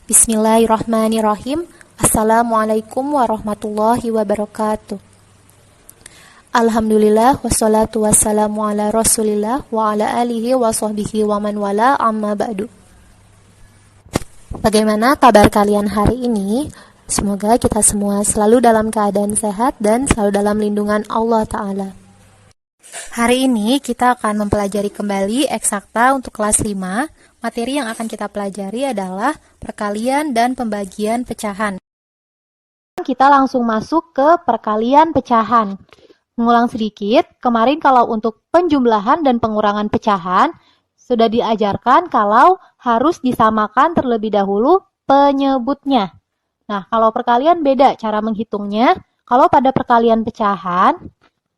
Bismillahirrahmanirrahim. Assalamualaikum warahmatullahi wabarakatuh. Alhamdulillah wassalatu wassalamu ala Rasulillah wa ala alihi wa sahbihi wa man wala amma ba'du. Bagaimana kabar kalian hari ini? Semoga kita semua selalu dalam keadaan sehat dan selalu dalam lindungan Allah Ta'ala. Hari ini kita akan mempelajari kembali eksakta untuk kelas 5. Materi yang akan kita pelajari adalah perkalian dan pembagian pecahan. Kita langsung masuk ke perkalian pecahan. Mengulang sedikit, kemarin kalau untuk penjumlahan dan pengurangan pecahan, sudah diajarkan kalau harus disamakan terlebih dahulu penyebutnya. Nah, kalau perkalian beda cara menghitungnya. Kalau pada perkalian pecahan,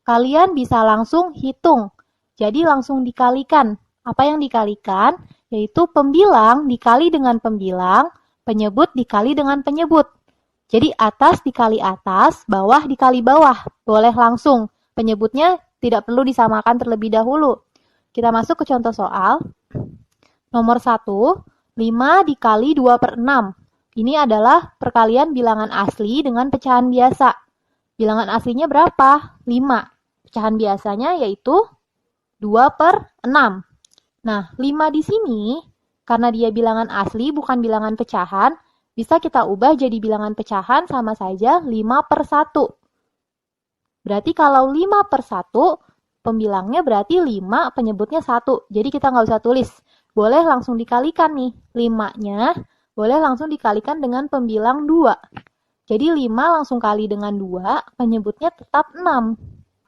kalian bisa langsung hitung. Jadi langsung dikalikan. Apa yang dikalikan? Yaitu pembilang dikali dengan pembilang, penyebut dikali dengan penyebut. Jadi atas dikali atas, bawah dikali bawah. Boleh langsung. Penyebutnya tidak perlu disamakan terlebih dahulu. Kita masuk ke contoh soal. Nomor 1, 5 dikali 2/6. Ini adalah perkalian bilangan asli dengan pecahan biasa. Bilangan aslinya berapa? 5. Pecahan biasanya yaitu 2/6. Nah, 5 di sini, karena dia bilangan asli bukan bilangan pecahan, bisa kita ubah jadi bilangan pecahan sama saja 5/1. Berarti kalau 5/1, pembilangnya berarti 5, penyebutnya 1. Jadi kita nggak usah tulis. Boleh langsung dikalikan nih. 5-nya boleh langsung dikalikan dengan pembilang 2. Jadi 5 langsung kali dengan 2, penyebutnya tetap 6.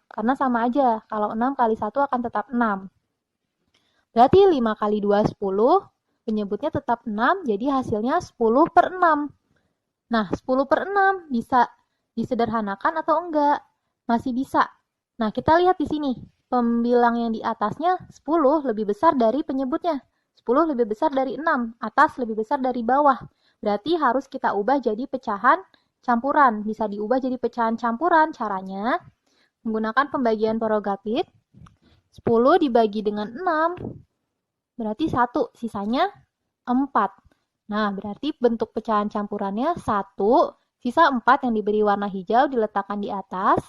Karena sama aja, kalau 6 kali 1 akan tetap 6. Berarti 5 kali 2, 10, penyebutnya tetap 6, jadi hasilnya 10/6. Nah, 10/6 bisa disederhanakan atau enggak? Masih bisa. Nah, kita lihat di sini, pembilang yang di atasnya 10 lebih besar dari penyebutnya. 10 lebih besar dari 6, atas lebih besar dari bawah. Berarti harus kita ubah jadi pecahan campuran. Bisa diubah jadi pecahan campuran, caranya menggunakan pembagian prerogatif. 10 dibagi dengan 6, berarti 1, sisanya 4. Nah, berarti bentuk pecahan campurannya 1, sisa 4 yang diberi warna hijau diletakkan di atas,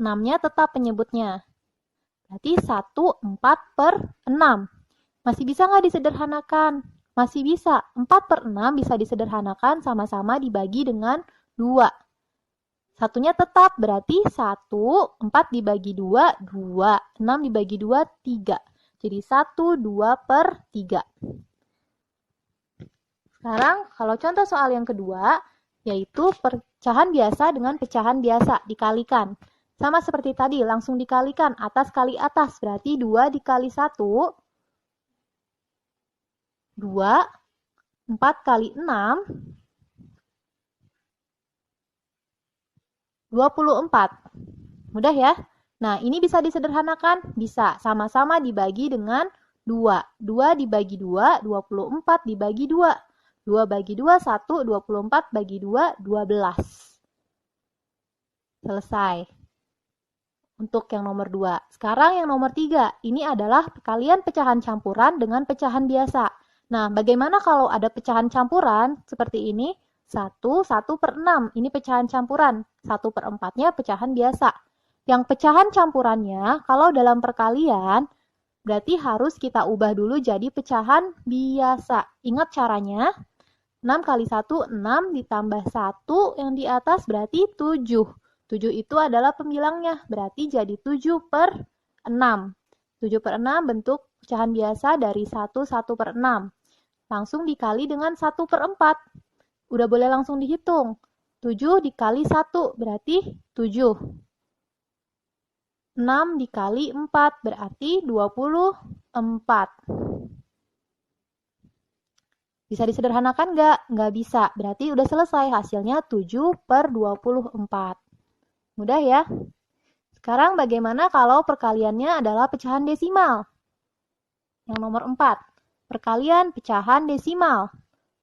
6-nya tetap penyebutnya. Berarti 1, 4/6. Masih bisa nggak disederhanakan? Masih bisa. 4/6 bisa disederhanakan sama-sama dibagi dengan 2. Satunya tetap, berarti 1, 4 dibagi 2, 2. 6 dibagi 2, 3. Jadi 1, 2/3. Sekarang, kalau contoh soal yang kedua, yaitu pecahan biasa dengan pecahan biasa, dikalikan. Sama seperti tadi, langsung dikalikan, atas kali atas, berarti 2 dikali 1, 2, 4 kali 6, 24. Mudah ya? Nah, ini bisa disederhanakan? Bisa. Sama-sama dibagi dengan 2. 2 dibagi 2, 24 dibagi 2. 2 bagi 2, 1, 24 bagi 2, 12. Selesai. Untuk yang nomor 2. Sekarang yang nomor 3. Ini adalah perkalian pecahan campuran dengan pecahan biasa. Nah, bagaimana kalau ada pecahan campuran seperti ini? 1/6. Ini pecahan campuran. 1/4-nya pecahan biasa. Yang pecahan campurannya, kalau dalam perkalian, berarti harus kita ubah dulu jadi pecahan biasa. Ingat caranya, 6 kali 1, 6 ditambah 1 yang di atas berarti 7. 7 itu adalah pembilangnya, berarti jadi 7/6. 7/6 bentuk pecahan biasa dari 1/6. Langsung dikali dengan 1/4. Udah boleh langsung dihitung. 7 dikali 1 berarti 7. 6 dikali 4 berarti 24. Bisa disederhanakan nggak? Nggak bisa. Berarti udah selesai. Hasilnya 7/24. Mudah ya? Sekarang bagaimana kalau perkaliannya adalah pecahan desimal? Yang nomor 4. Perkalian pecahan desimal.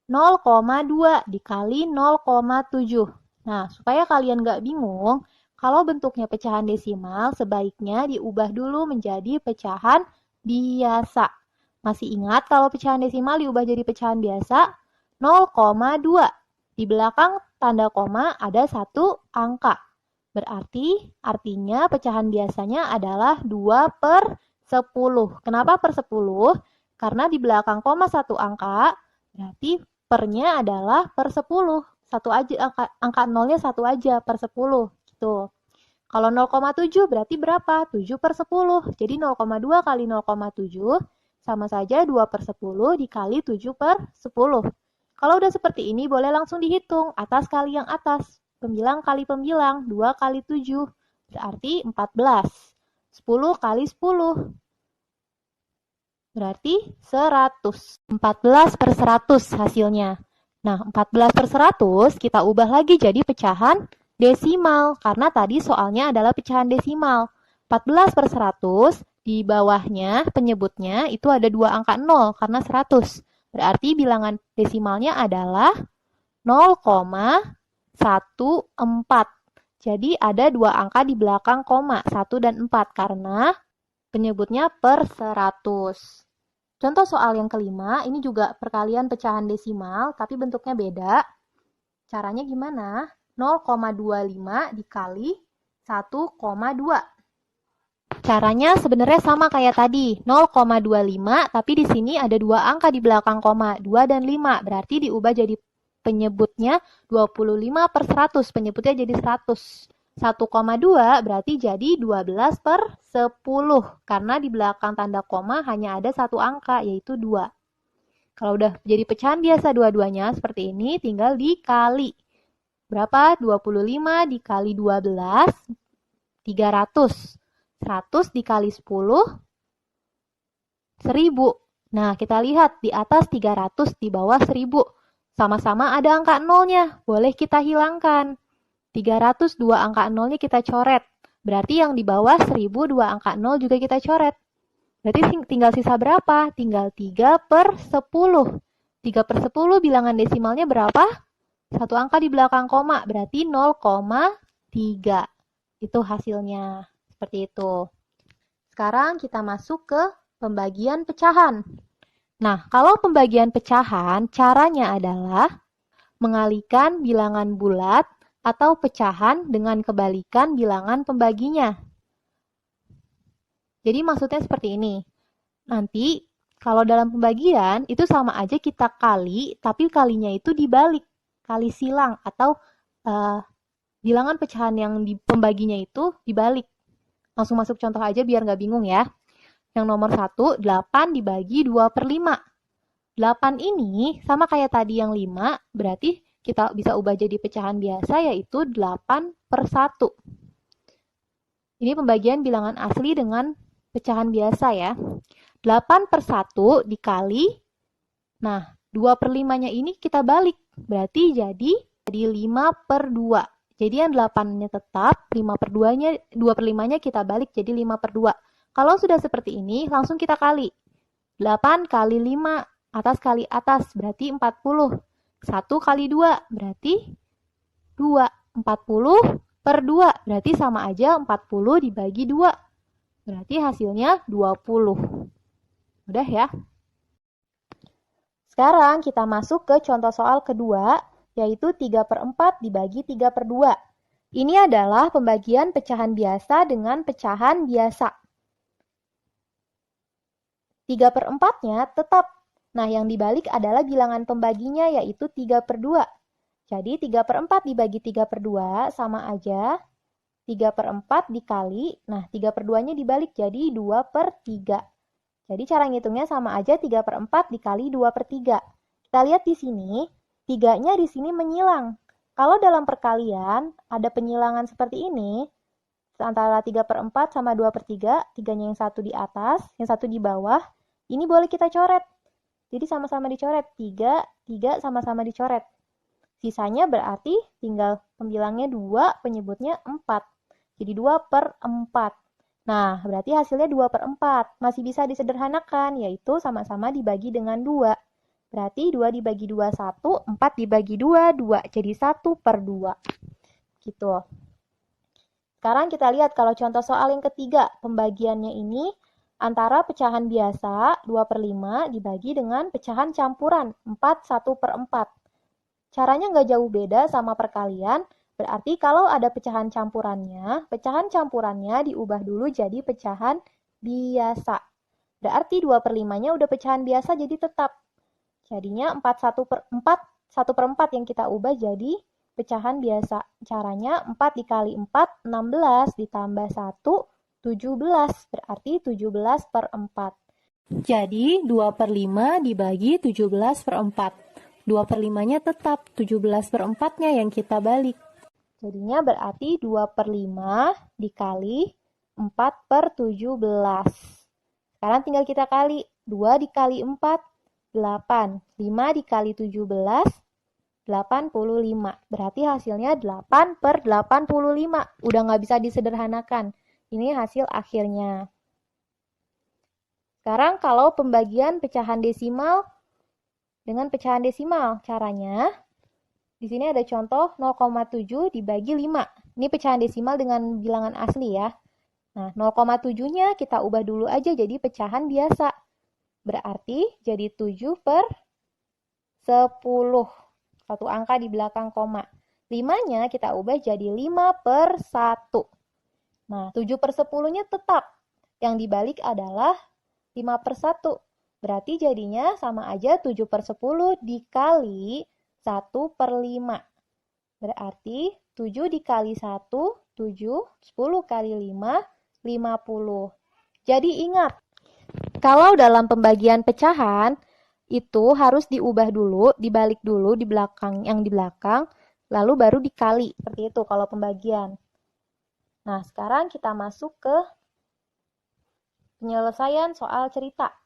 0,2 dikali 0,7. Nah, supaya kalian nggak bingung, kalau bentuknya pecahan desimal, sebaiknya diubah dulu menjadi pecahan biasa. Masih ingat kalau pecahan desimal diubah jadi pecahan biasa? 0,2. Di belakang tanda koma ada satu angka. Berarti artinya pecahan biasanya adalah 2/10. Kenapa per 10? Karena di belakang koma satu angka, berarti pernya adalah per 10. Satu aja, angka nolnya satu aja per 10. Gitu. Kalau 0,7 berarti berapa? 7/10. Jadi 0,2 kali 0,7 sama saja 2/10 dikali 7/10. Kalau udah seperti ini, boleh langsung dihitung. Atas kali yang atas. Pembilang kali pembilang. 2 kali 7. Berarti 14. 10 kali 10. Berarti 100. 14/100 hasilnya. Nah, 14/100 kita ubah lagi jadi pecahan desimal. Karena tadi soalnya adalah pecahan desimal. 14/100 di bawahnya penyebutnya itu ada dua angka 0 karena 100. Berarti bilangan desimalnya adalah 0,14. Jadi ada dua angka di belakang koma, 1 dan 4, karena penyebutnya per 100. Contoh soal yang kelima, ini juga perkalian pecahan desimal, tapi bentuknya beda. Caranya gimana? 0,25 dikali 1,2. Caranya sebenarnya sama kayak tadi, 0,25, tapi di sini ada dua angka di belakang koma, 2 dan 5. Berarti diubah jadi penyebutnya 25/100, penyebutnya jadi 100. 1,2 berarti jadi 12/10, karena di belakang tanda koma hanya ada satu angka, yaitu 2. Kalau udah jadi pecahan biasa dua-duanya seperti ini, tinggal dikali. Berapa? 25 dikali 12, 300. 100 dikali 10, 1000. Nah, kita lihat di atas 300, di bawah 1000. Sama-sama ada angka nolnya, boleh kita hilangkan. 300 dua angka nolnya kita coret. Berarti yang di bawah 1000 dua angka nol juga kita coret. Berarti tinggal sisa berapa? Tinggal 3/10. 3/10 bilangan desimalnya berapa? Satu angka di belakang koma, berarti 0,3. Itu hasilnya. Seperti itu. Sekarang kita masuk ke pembagian pecahan. Nah, kalau pembagian pecahan, caranya adalah mengalihkan bilangan bulat atau pecahan dengan kebalikan bilangan pembaginya. Jadi maksudnya seperti ini. Nanti kalau dalam pembagian itu sama aja kita kali, tapi kalinya itu dibalik. Kali silang atau bilangan pecahan yang di pembaginya itu dibalik. Langsung masuk contoh aja biar nggak bingung ya. Yang nomor 1, 8 dibagi 2/5. 8 ini sama kayak tadi yang 5, berarti kita bisa ubah jadi pecahan biasa, yaitu 8/1. Ini pembagian bilangan asli dengan pecahan biasa ya. 8/1 dikali, nah 2/5-nya ini kita balik, berarti jadi 5/2. Jadi yang 8-nya tetap, 5/2-nya, 2/5-nya kita balik jadi 5/2. Kalau sudah seperti ini, langsung kita kali. 8 kali 5, atas kali atas, berarti 40. 1 kali 2, berarti 2. 40/2, berarti sama aja 40 dibagi 2. Berarti hasilnya 20. Udah ya? Sekarang kita masuk ke contoh soal kedua, yaitu 3/4 dibagi 3/2. Ini adalah pembagian pecahan biasa dengan pecahan biasa. 3/4-nya tetap. Nah, yang dibalik adalah bilangan pembaginya, yaitu 3/2. Jadi 3/4 dibagi 3/2 sama aja 3/4 dikali, nah 3/2-nya dibalik jadi 2/3. Jadi cara ngitungnya sama aja 3/4 dikali 2/3. Kita lihat di sini, 3-nya di sini menyilang. Kalau dalam perkalian ada penyilangan seperti ini, antara 3/4 sama 2/3, 3-nya yang satu di atas, yang satu di bawah, ini boleh kita coret. Jadi sama-sama dicoret, 3 sama-sama dicoret. Sisanya berarti tinggal pembilangnya 2, penyebutnya 4. Jadi 2/4. Nah, berarti hasilnya 2/4. Masih bisa disederhanakan, yaitu sama-sama dibagi dengan 2. Berarti 2 dibagi 2, 1. 4 dibagi 2, 2. Jadi 1/2. Gitu. Sekarang kita lihat kalau contoh soal yang ketiga. Pembagiannya ini antara pecahan biasa 2/5 dibagi dengan pecahan campuran 4 1/4. Caranya nggak jauh beda sama perkalian, berarti kalau ada pecahan campurannya diubah dulu jadi pecahan biasa. Berarti 2/5-nya udah pecahan biasa jadi tetap. Jadinya 1/4 yang kita ubah jadi pecahan biasa. Caranya 4 dikali 4, 16, ditambah 1, 17. Berarti 17/4. Jadi 2/5 dibagi 17/4. 2/5-nya tetap, 17/4-nya yang kita balik. Jadinya berarti 2/5 dikali 4/17. Sekarang tinggal kita kali. 2 dikali 4, 8. 5 dikali 17, 85. Berarti hasilnya 8/85. Udah nggak bisa disederhanakan. Ini hasil akhirnya. Sekarang kalau pembagian pecahan desimal dengan pecahan desimal, caranya di sini ada contoh 0,7 dibagi 5. Ini pecahan desimal dengan bilangan asli ya. Nah, 0,7-nya kita ubah dulu aja jadi pecahan biasa. Berarti jadi 7/10. Satu angka di belakang koma. 5-nya kita ubah jadi 5/1. Nah, 7/10-nya tetap. Yang dibalik adalah 5/1. Berarti jadinya sama aja 7/10 dikali 1/5. Berarti 7 dikali 1, 7, 10 kali 5, 50. Jadi ingat, kalau dalam pembagian pecahan, itu harus diubah dulu, dibalik dulu di belakang lalu baru dikali. Seperti itu kalau pembagian. Nah, sekarang kita masuk ke penyelesaian soal cerita.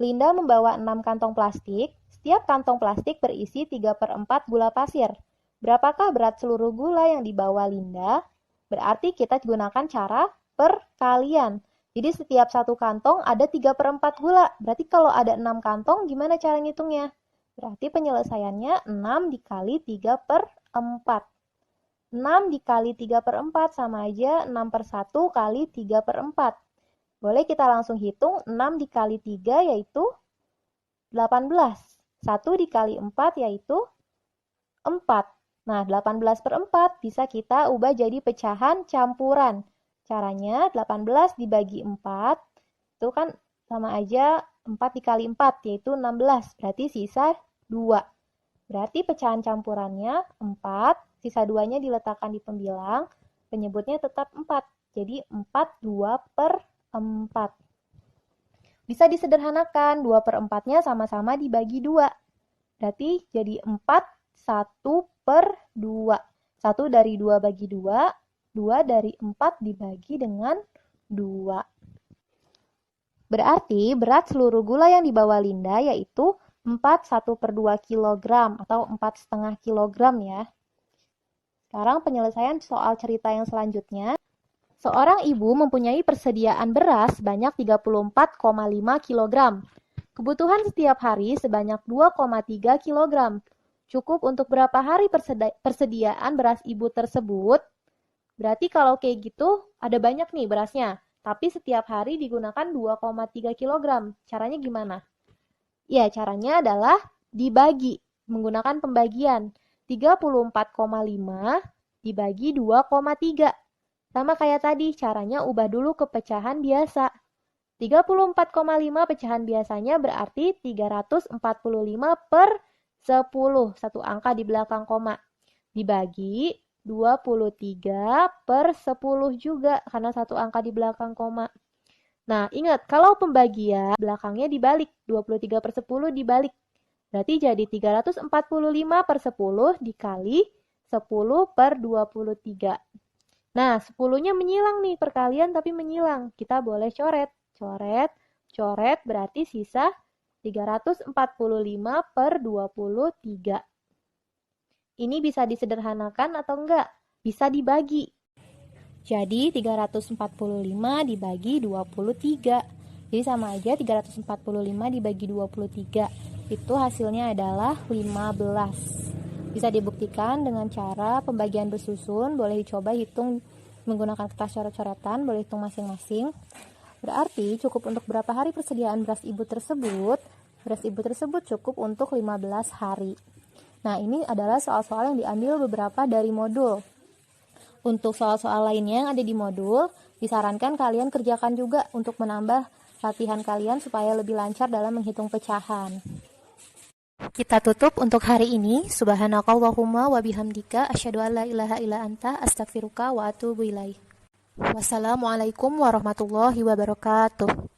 Linda membawa 6 kantong plastik. Setiap kantong plastik berisi 3/4 gula pasir. Berapakah berat seluruh gula yang dibawa Linda? Berarti kita gunakan cara perkalian. Jadi setiap satu kantong ada 3/4 gula. Berarti kalau ada 6 kantong, gimana cara ngitungnya? Berarti penyelesaiannya 6 dikali 3/4. 6 dikali 3/4 sama aja 6/1 kali 3/4. Boleh kita langsung hitung, 6 dikali 3 yaitu 18. 1 dikali 4 yaitu 4. Nah, 18/4 bisa kita ubah jadi pecahan campuran. Caranya 18 dibagi 4, itu kan sama aja 4 dikali 4, yaitu 16. Berarti sisa 2. Berarti pecahan campurannya 4, sisa 2-nya diletakkan di pembilang, penyebutnya tetap 4. Jadi 4 2/4. Bisa disederhanakan, 2/4-nya sama-sama dibagi 2. Berarti jadi 4 1/2. 1 dari 2 bagi 2, 2 dari 4 dibagi dengan 2. Berarti berat seluruh gula yang dibawa Linda yaitu 4 1/2 kg atau 4,5 kg ya. Sekarang penyelesaian soal cerita yang selanjutnya. Seorang ibu mempunyai persediaan beras sebanyak 34,5 kg. Kebutuhan setiap hari sebanyak 2,3 kg. Cukup untuk berapa hari persediaan beras ibu tersebut? Berarti kalau kayak gitu ada banyak nih berasnya. Tapi setiap hari digunakan 2,3 kg. Caranya gimana? Ya, caranya adalah dibagi. Menggunakan pembagian. 34,5 dibagi 2,3. Sama kayak tadi, caranya ubah dulu ke pecahan biasa. 34,5 pecahan biasanya berarti 345/10. Satu angka di belakang koma. Dibagi 23/10 juga, karena satu angka di belakang koma. Nah, ingat, kalau pembagian belakangnya dibalik. 23/10 dibalik. Berarti jadi 345/10 dikali 10/23. Nah, 10-nya menyilang nih, perkalian tapi menyilang. Kita boleh coret. Coret, coret, berarti sisa 345/23. Ini bisa disederhanakan atau enggak? Bisa dibagi. Jadi, 345 dibagi 23. Jadi sama aja 345 dibagi 23. Itu hasilnya adalah 15. Bisa dibuktikan dengan cara pembagian bersusun. Boleh dicoba hitung menggunakan kertas coret-coretan. Boleh hitung masing-masing. Berarti cukup untuk berapa hari persediaan beras ibu tersebut? Beras ibu tersebut cukup untuk 15 hari. Nah, ini adalah soal-soal yang diambil beberapa dari modul. Untuk soal-soal lainnya yang ada di modul, disarankan kalian kerjakan juga untuk menambah latihan kalian supaya lebih lancar dalam menghitung pecahan. Kita tutup untuk hari ini. Subhanakallahumma wa bihamdika asyhadu an la ilaha illa anta astaghfiruka wa atubu ilaik. Wassalamualaikum warahmatullahi wabarakatuh.